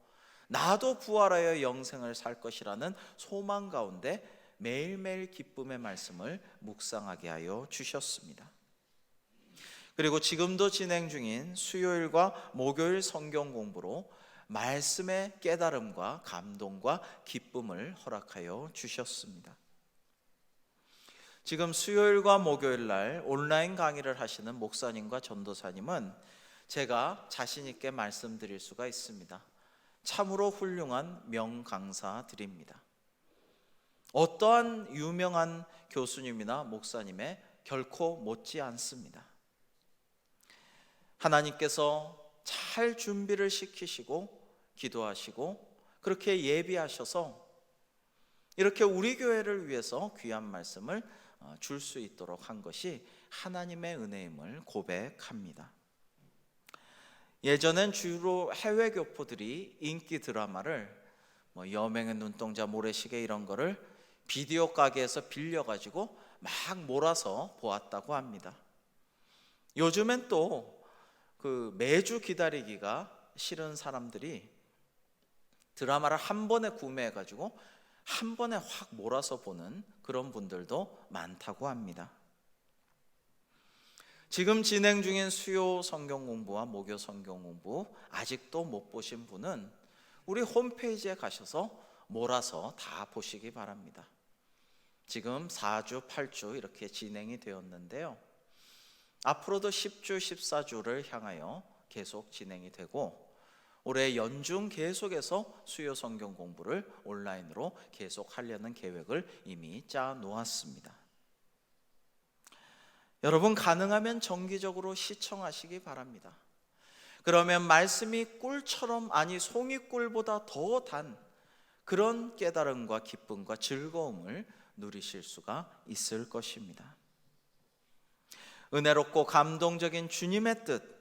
나도 부활하여 영생을 살 것이라는 소망 가운데 매일매일 기쁨의 말씀을 묵상하게 하여 주셨습니다. 그리고 지금도 진행 중인 수요일과 목요일 성경 공부로 말씀의 깨달음과 감동과 기쁨을 허락하여 주셨습니다. 지금 수요일과 목요일 날 온라인 강의를 하시는 목사님과 전도사님은 제가 자신 있게 말씀드릴 수가 있습니다. 참으로 훌륭한 명강사들입니다. 어떠한 유명한 교수님이나 목사님에 결코 못지 않습니다. 하나님께서 잘 준비를 시키시고 기도하시고 그렇게 예비하셔서 이렇게 우리 교회를 위해서 귀한 말씀을 줄 수 있도록 한 것이 하나님의 은혜임을 고백합니다. 예전엔 주로 해외 교포들이 인기 드라마를 여명의 눈동자, 모래시계 이런 거를 비디오 가게에서 빌려가지고 막 몰아서 보았다고 합니다. 요즘엔 또 매주 기다리기가 싫은 사람들이 드라마를 한 번에 구매해가지고 한 번에 확 몰아서 보는 그런 분들도 많다고 합니다. 지금 진행 중인 수요 성경 공부와 목요 성경 공부 아직도 못 보신 분은 우리 홈페이지에 가셔서 몰아서 다 보시기 바랍니다. 지금 4주, 8주 이렇게 진행이 되었는데요. 앞으로도 10주, 14주를 향하여 계속 진행이 되고 올해 연중 계속해서 수요 성경 공부를 온라인으로 계속 하려는 계획을 이미 짜 놓았습니다. 여러분, 가능하면 정기적으로 시청하시기 바랍니다. 그러면 말씀이 꿀처럼, 아니 송이꿀보다 더 단 그런 깨달음과 기쁨과 즐거움을 누리실 수가 있을 것입니다. 은혜롭고 감동적인 주님의 뜻,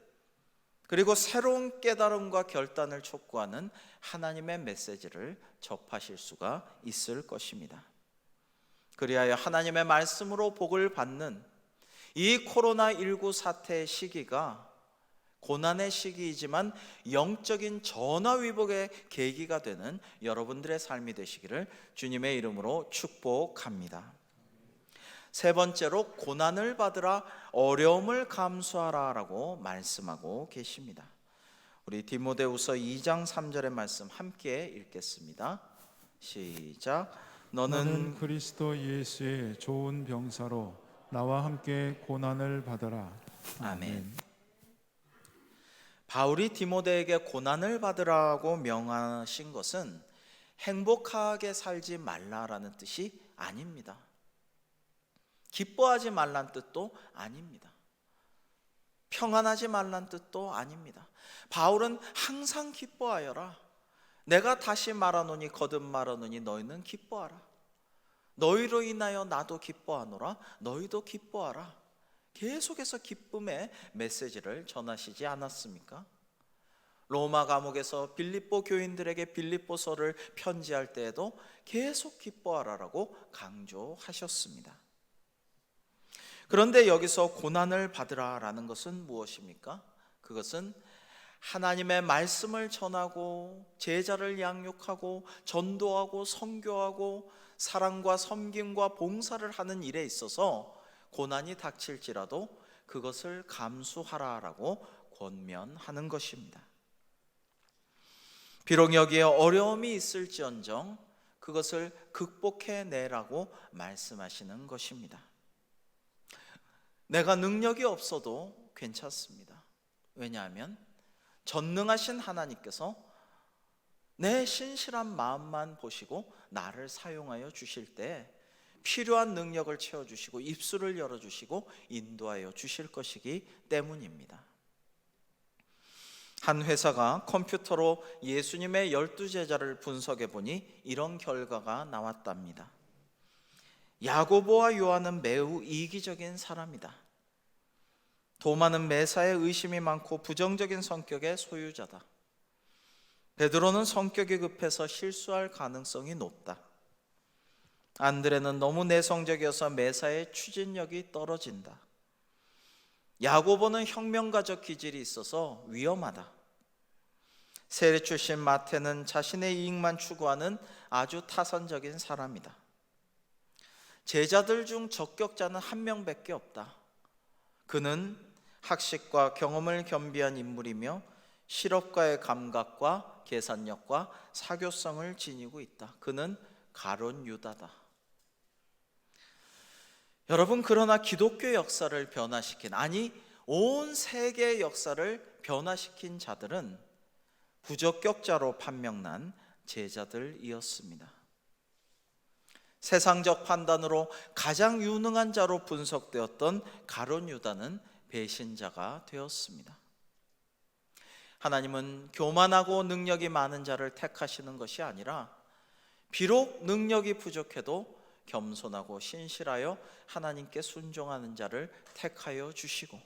그리고 새로운 깨달음과 결단을 촉구하는 하나님의 메시지를 접하실 수가 있을 것입니다. 그리하여 하나님의 말씀으로 복을 받는 이 코로나19 사태의 시기가 고난의 시기이지만 영적인 전화위복의 계기가 되는 여러분들의 삶이 되시기를 주님의 이름으로 축복합니다. 세 번째로 고난을 받으라, 어려움을 감수하라 라고 말씀하고 계십니다. 우리 디모데후서 2장 3절의 말씀 함께 읽겠습니다. 시작. 너는 그리스도 예수의 좋은 병사로 나와 함께 고난을 받으라. 아멘. 바울이 디모데에게 고난을 받으라고 명하신 것은 행복하게 살지 말라라는 뜻이 아닙니다. 기뻐하지 말란 뜻도 아닙니다. 평안하지 말란 뜻도 아닙니다. 바울은 항상 기뻐하여라. 내가 다시 말하노니 거듭 말하노니 너희는 기뻐하라. 너희로 인하여 나도 기뻐하노라. 너희도 기뻐하라. 계속해서 기쁨의 메시지를 전하시지 않았습니까? 로마 감옥에서 빌립보 교인들에게 빌립보서를 편지할 때에도 계속 기뻐하라라고 강조하셨습니다. 그런데 여기서 고난을 받으라라는 것은 무엇입니까? 그것은 하나님의 말씀을 전하고 제자를 양육하고 전도하고 선교하고 사랑과 섬김과 봉사를 하는 일에 있어서 고난이 닥칠지라도 그것을 감수하라라고 권면하는 것입니다. 비록 여기에 어려움이 있을지언정 그것을 극복해내라고 말씀하시는 것입니다. 내가 능력이 없어도 괜찮습니다. 왜냐하면 전능하신 하나님께서 내 신실한 마음만 보시고 나를 사용하여 주실 때 필요한 능력을 채워주시고 입술을 열어주시고 인도하여 주실 것이기 때문입니다. 한 회사가 컴퓨터로 예수님의 12제자를 분석해 보니 이런 결과가 나왔답니다. 야고보와 요한은 매우 이기적인 사람이다. 도마는 매사에 의심이 많고 부정적인 성격의 소유자다. 베드로는 성격이 급해서 실수할 가능성이 높다. 안드레는 너무 내성적이어서 매사에 추진력이 떨어진다. 야고보는 혁명가적 기질이 있어서 위험하다. 세례 출신 마태는 자신의 이익만 추구하는 아주 타선적인 사람이다. 제자들 중 적격자는 한 명밖에 없다. 그는 학식과 경험을 겸비한 인물이며 실업가의 감각과 계산력과 사교성을 지니고 있다. 그는 가룟 유다다. 여러분, 그러나 기독교 역사를 변화시킨, 아니 온 세계의 역사를 변화시킨 자들은 부적격자로 판명난 제자들이었습니다. 세상적 판단으로 가장 유능한 자로 분석되었던 가룟 유다는 배신자가 되었습니다. 하나님은 교만하고 능력이 많은 자를 택하시는 것이 아니라 비록 능력이 부족해도 겸손하고 신실하여 하나님께 순종하는 자를 택하여 주시고,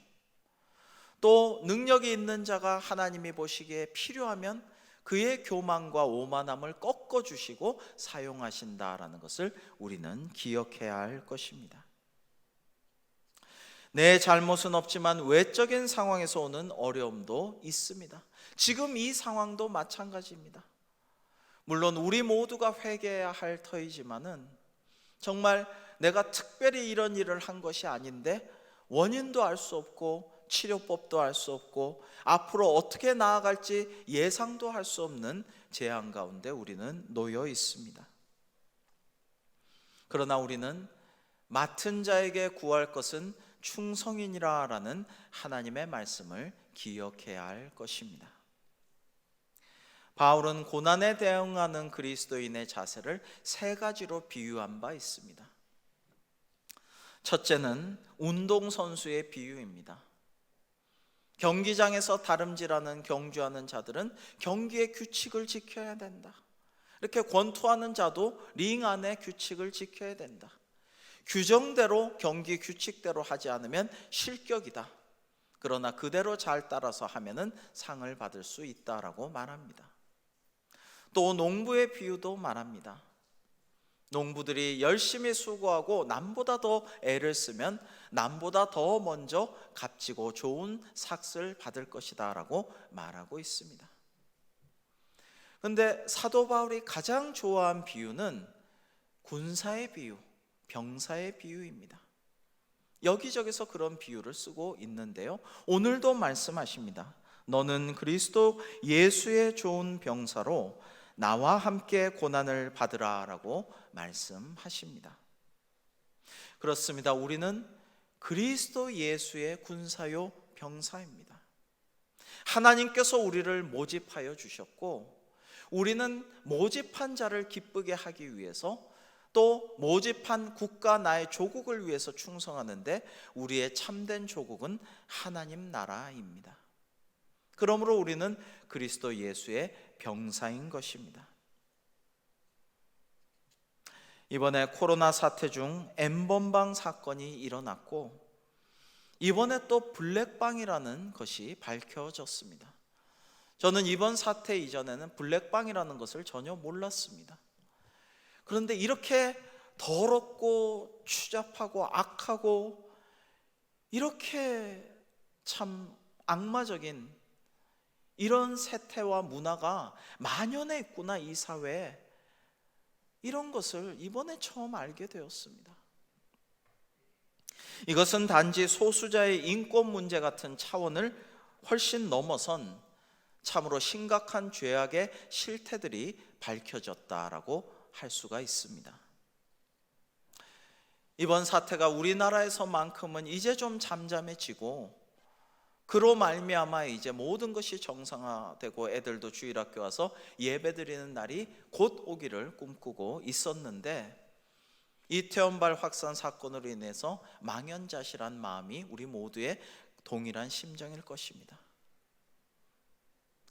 또 능력이 있는 자가 하나님이 보시기에 필요하면 그의 교만과 오만함을 꺾어주시고 사용하신다라는 것을 우리는 기억해야 할 것입니다. 내 잘못은 없지만 외적인 상황에서 오는 어려움도 있습니다. 지금 이 상황도 마찬가지입니다. 물론 우리 모두가 회개해야 할 터이지만은 정말 내가 특별히 이런 일을 한 것이 아닌데 원인도 알 수 없고 치료법도 알 수 없고 앞으로 어떻게 나아갈지 예상도 할 수 없는 재앙 가운데 우리는 놓여 있습니다. 그러나 우리는 맡은 자에게 구할 것은 충성이니라라는 하나님의 말씀을 기억해야 할 것입니다. 바울은 고난에 대응하는 그리스도인의 자세를 세 가지로 비유한 바 있습니다. 첫째는 운동선수의 비유입니다. 경기장에서 다름질하는 경주하는 자들은 경기의 규칙을 지켜야 된다. 이렇게 권투하는 자도 링 안에 규칙을 지켜야 된다. 규정대로 경기 규칙대로 하지 않으면 실격이다. 그러나 그대로 잘 따라서 하면은 상을 받을 수 있다라고 말합니다. 또 농부의 비유도 말합니다. 농부들이 열심히 수고하고 남보다 더 애를 쓰면 남보다 더 먼저 값지고 좋은 삭을 받을 것이다 라고 말하고 있습니다. 그런데 사도 바울이 가장 좋아한 비유는 군사의 비유, 병사의 비유입니다. 여기저기서 그런 비유를 쓰고 있는데요, 오늘도 말씀하십니다. 너는 그리스도 예수의 좋은 병사로 나와 함께 고난을 받으라 라고 말씀하십니다. 그렇습니다. 우리는 그리스도 예수의 군사요 병사입니다. 하나님께서 우리를 모집하여 주셨고, 우리는 모집한 자를 기쁘게 하기 위해서, 또 모집한 국가 나의 조국을 위해서 충성하는데 우리의 참된 조국은 하나님 나라입니다. 그러므로 우리는 그리스도 예수의 병사인 것입니다. 이번에 코로나 사태 중 N번방 사건이 일어났고, 이번에 또 블랙방이라는 것이 밝혀졌습니다. 저는 이번 사태 이전에는 블랙방이라는 것을 전혀 몰랐습니다. 그런데 이렇게 더럽고 추잡하고 악하고 이렇게 참 악마적인 이런 세태와 문화가 만연해 있구나, 이 사회에. 이런 것을 이번에 처음 알게 되었습니다. 이것은 단지 소수자의 인권 문제 같은 차원을 훨씬 넘어선 참으로 심각한 죄악의 실태들이 밝혀졌다라고 할 수가 있습니다. 이번 사태가 우리나라에서만큼은 이제 좀 잠잠해지고 그로 말미암아 이제 모든 것이 정상화되고 애들도 주일학교 와서 예배드리는 날이 곧 오기를 꿈꾸고 있었는데 이태원발 확산 사건으로 인해서 망연자실한 마음이 우리 모두의 동일한 심정일 것입니다.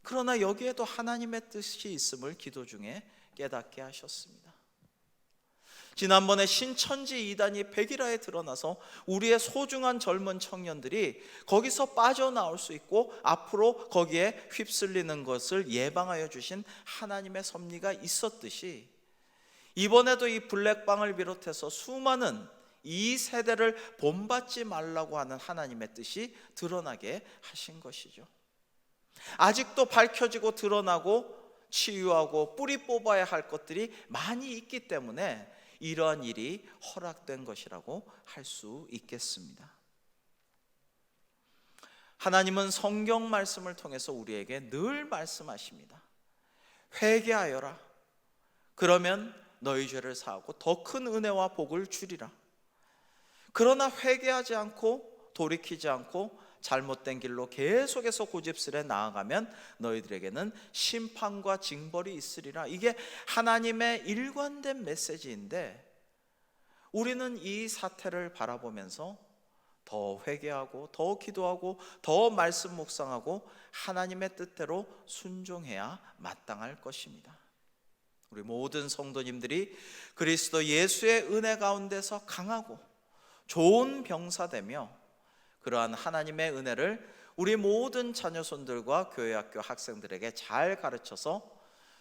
그러나 여기에도 하나님의 뜻이 있음을 기도 중에 깨닫게 하셨습니다. 지난번에 신천지 이단이 백일화에 드러나서 우리의 소중한 젊은 청년들이 거기서 빠져나올 수 있고 앞으로 거기에 휩쓸리는 것을 예방하여 주신 하나님의 섭리가 있었듯이 이번에도 이 블랙방을 비롯해서 수많은 이 세대를 본받지 말라고 하는 하나님의 뜻이 드러나게 하신 것이죠. 아직도 밝혀지고 드러나고 치유하고 뿌리 뽑아야 할 것들이 많이 있기 때문에 이러한 일이 허락된 것이라고 할 수 있겠습니다. 하나님은 성경 말씀을 통해서 우리에게 늘 말씀하십니다. 회개하여라. 그러면 너희 죄를 사하고 더 큰 은혜와 복을 주리라. 그러나 회개하지 않고 돌이키지 않고 잘못된 길로 계속해서 고집스레 나아가면 너희들에게는 심판과 징벌이 있으리라. 이게 하나님의 일관된 메시지인데 우리는 이 사태를 바라보면서 더 회개하고 더 기도하고 더 말씀 묵상하고 하나님의 뜻대로 순종해야 마땅할 것입니다. 우리 모든 성도님들이 그리스도 예수의 은혜 가운데서 강하고 좋은 병사되며 그러한 하나님의 은혜를 우리 모든 자녀손들과 교회학교 학생들에게 잘 가르쳐서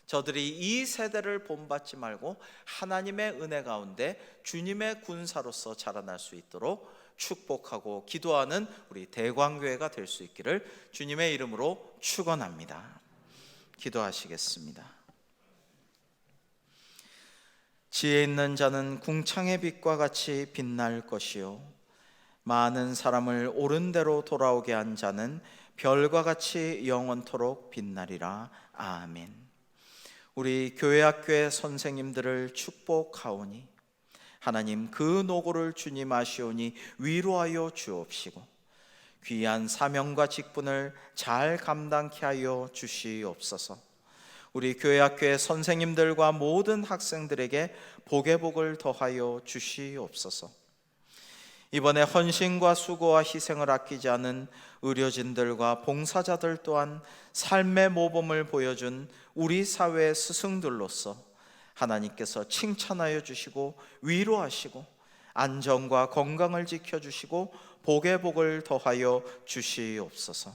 저들이 이 세대를 본받지 말고 하나님의 은혜 가운데 주님의 군사로서 자라날 수 있도록 축복하고 기도하는 우리 대광교회가 될 수 있기를 주님의 이름으로 축원합니다. 기도하시겠습니다. 지혜 있는 자는 궁창의 빛과 같이 빛날 것이요 많은 사람을 옳은 대로 돌아오게 한 자는 별과 같이 영원토록 빛나리라. 아멘. 우리 교회학교의 선생님들을 축복하오니 하나님 그 노고를 주님 아시오니 위로하여 주옵시고 귀한 사명과 직분을 잘 감당케 하여 주시옵소서. 우리 교회학교의 선생님들과 모든 학생들에게 복의 복을 더하여 주시옵소서. 이번에 헌신과 수고와 희생을 아끼지 않은 의료진들과 봉사자들 또한 삶의 모범을 보여준 우리 사회의 스승들로서 하나님께서 칭찬하여 주시고 위로하시고 안전과 건강을 지켜주시고 복의 복을 더하여 주시옵소서.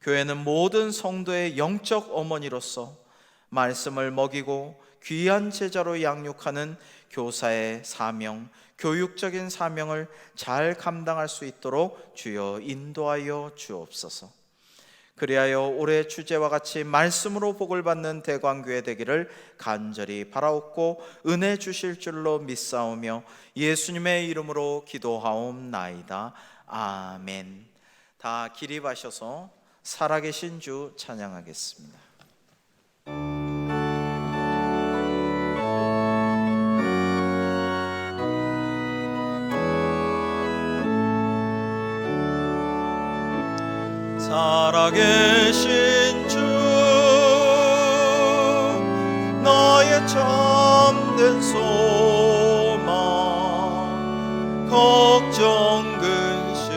교회는 모든 성도의 영적 어머니로서 말씀을 먹이고 귀한 제자로 양육하는 교사의 사명, 교육적인 사명을 잘 감당할 수 있도록 주여 인도하여 주옵소서. 그리하여 올해 주제와 같이 말씀으로 복을 받는 대광교회 되기를 간절히 바라옵고 은혜 주실 줄로 믿사오며 예수님의 이름으로 기도하옵나이다. 아멘. 다 기립하셔서 살아계신 주 찬양하겠습니다. 살아계신 주 나의 참된 소망 걱정 근심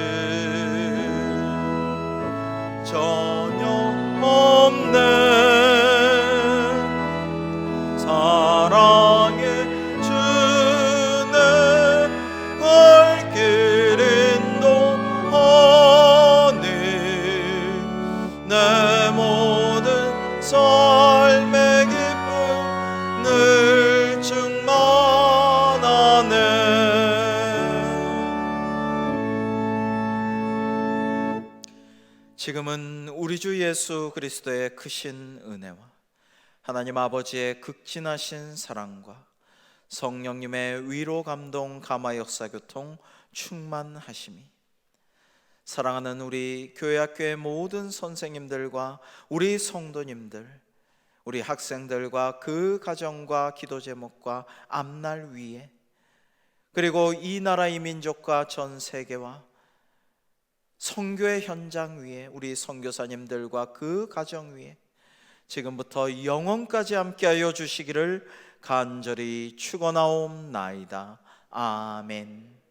전혀 없네 사랑의 주는 갈 길 인도하니 내 모든 삶의 기쁨 늘 충만하네. 지금은 우리 주 예수 그리스도의 크신 은혜와 하나님 아버지의 극진하신 사랑과 성령님의 위로 감동 감화 역사 교통 충만하심이 사랑하는 우리 교회학교의 모든 선생님들과 우리 성도님들, 우리 학생들과 그 가정과 기도 제목과 앞날 위에, 그리고 이 나라 이 민족과 전 세계와 선교의 현장 위에, 우리 선교사님들과 그 가정 위에 지금부터 영원까지 함께하여 주시기를 간절히 축원하옵나이다. 아멘.